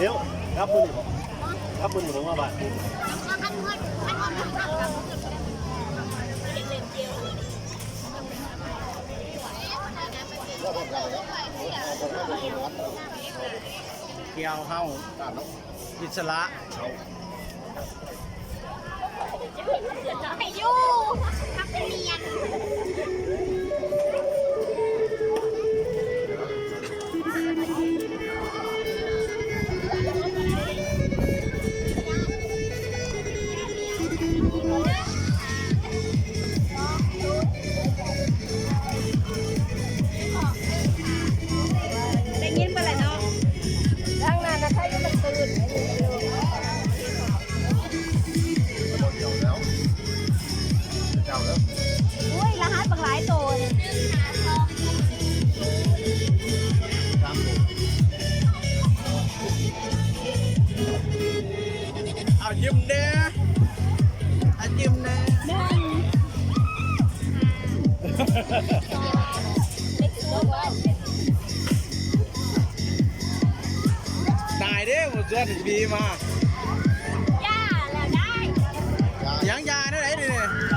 ดี๋ยวรับมือหนึ่งรับมือหนึ่งผมมาบ้านเกี่ยวเฮาอิสระ ให้อยู่ทักเรียนได้ยินไปเลยเนาะดังนั้นนะใครก็มันตื่นอุ้ยรหัสบางหลายตัวเลยเอายิ้มเด้เอายิ้มเด้ หนึ่งไม่ถึงตัว ตายเด้หมดเสื้อถึงดีมา ย่าแล้วได้ ยังยาได้ไหนดิเนี่ย